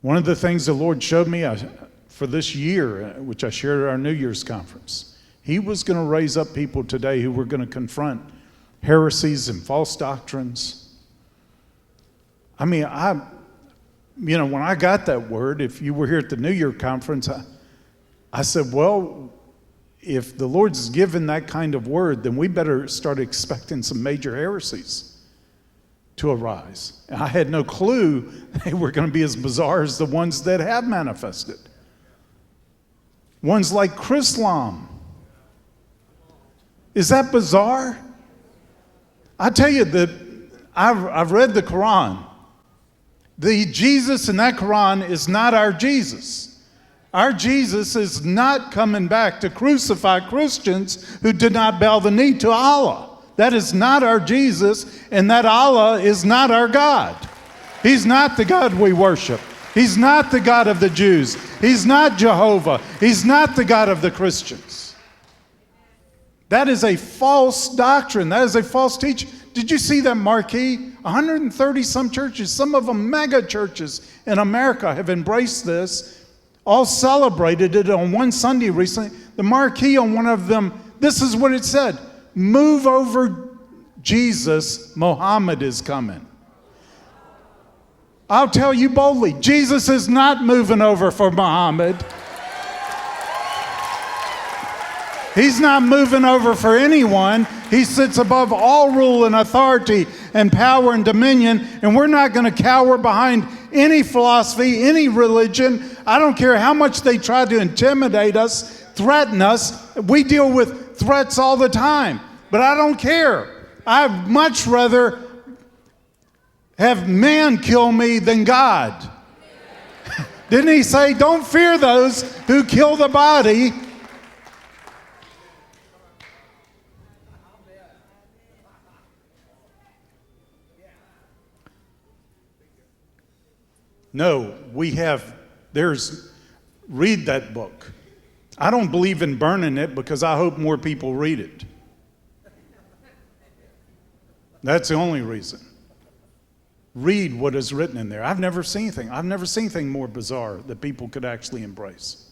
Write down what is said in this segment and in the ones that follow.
One of the things the Lord showed me for this year, which I shared at our New Year's conference, He was going to raise up people today who were going to confront heresies and false doctrines. I mean, when I got that word, if you were here at the New Year conference, I said, well, if the Lord's given that kind of word, then we better start expecting some major heresies to arise. And I had no clue they were going to be as bizarre as the ones that have manifested. Ones like Chrislam. Is that bizarre? I tell you that I've read the Quran. The Jesus in that Quran is not our Jesus. Our Jesus is not coming back to crucify Christians who did not bow the knee to Allah. That is not our Jesus, and that Allah is not our God. He's not the God we worship. He's not the God of the Jews. He's not Jehovah. He's not the God of the Christians. That is a false doctrine. That is a false teaching. Did you see that marquee? 130 some churches, some of them mega churches in America have embraced this. All celebrated it on one Sunday recently. The marquee on one of them, this is what it said: move over Jesus, Muhammad is coming. I'll tell you boldly, Jesus is not moving over for Muhammad. He's not moving over for anyone. He sits above all rule and authority and power and dominion, and we're not going to cower behind any philosophy, any religion. I don't care how much they try to intimidate us, threaten us. We deal with threats all the time, but I don't care. I'd much rather have man kill me than God. Didn't He say, don't fear those who kill the body? No, read that book. I don't believe in burning it because I hope more people read it. That's the only reason. Read what is written in there. I've never seen anything more bizarre that people could actually embrace.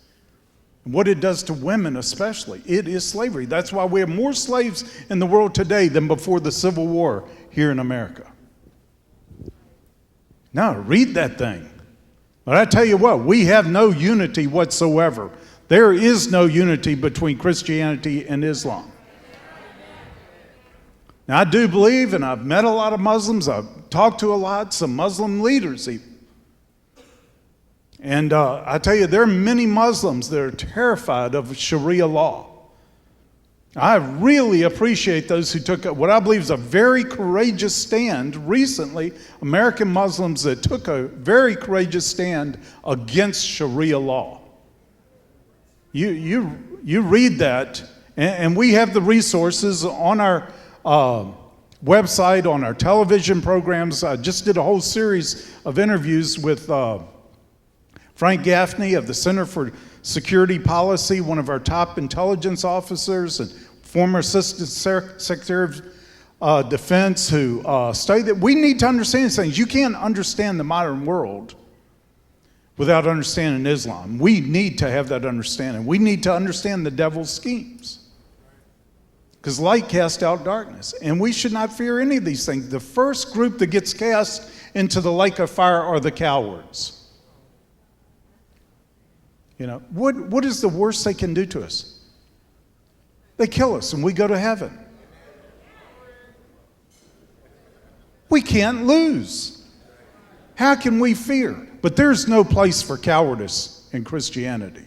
What it does to women especially, it is slavery. That's why we have more slaves in the world today than before the Civil War here in America. Now, read that thing. But I tell you what, we have no unity whatsoever. There is no unity between Christianity and Islam. Now, I do believe, and I've met a lot of Muslims, I've talked to some Muslim leaders even. And I tell you, there are many Muslims that are terrified of Sharia law. I really appreciate those who took what I believe is a very courageous stand recently, American Muslims that took a very courageous stand against Sharia law. You read that, and we have the resources on our website, on our television programs. I just did a whole series of interviews with Frank Gaffney of the Center for Security Policy, one of our top intelligence officers and former Assistant Secretary of Defense, who stated that we need to understand these things. You can't understand the modern world without understanding Islam. We need to have that understanding. We need to understand the devil's schemes. Because light casts out darkness. And we should not fear any of these things. The first group that gets cast into the lake of fire are the cowards. You know, what is the worst they can do to us? They kill us and we go to heaven. We can't lose. How can we fear? But there's no place for cowardice in Christianity.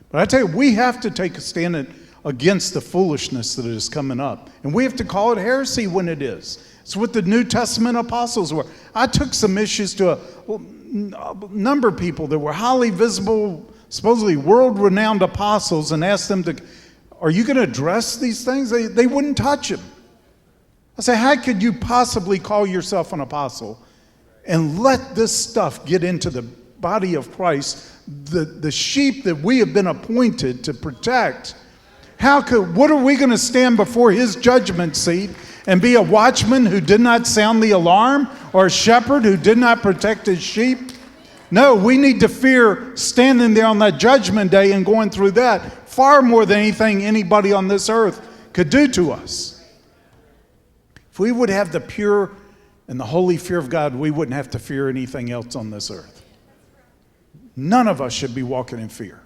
But I tell you, we have to take a stand against the foolishness that is coming up. And we have to call it heresy when it is. It's what the New Testament apostles were. I took some issues to a number of people that were highly visible, supposedly world-renowned apostles, and asked them are you going to address these things? They wouldn't touch them. I say, how could you possibly call yourself an apostle and let this stuff get into the body of Christ, the sheep that we have been appointed to protect? What are we going to stand before His judgment seat and be a watchman who did not sound the alarm, or a shepherd who did not protect his sheep? No, we need to fear standing there on that judgment day and going through that far more than anything anybody on this earth could do to us. If we would have the pure and the holy fear of God, we wouldn't have to fear anything else on this earth. None of us should be walking in fear.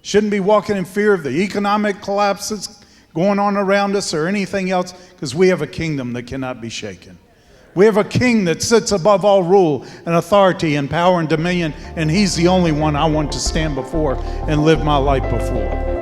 Shouldn't be walking in fear of the economic collapses going on around us or anything else, because we have a kingdom that cannot be shaken. We have a king that sits above all rule and authority and power and dominion, and he's the only one I want to stand before and live my life before.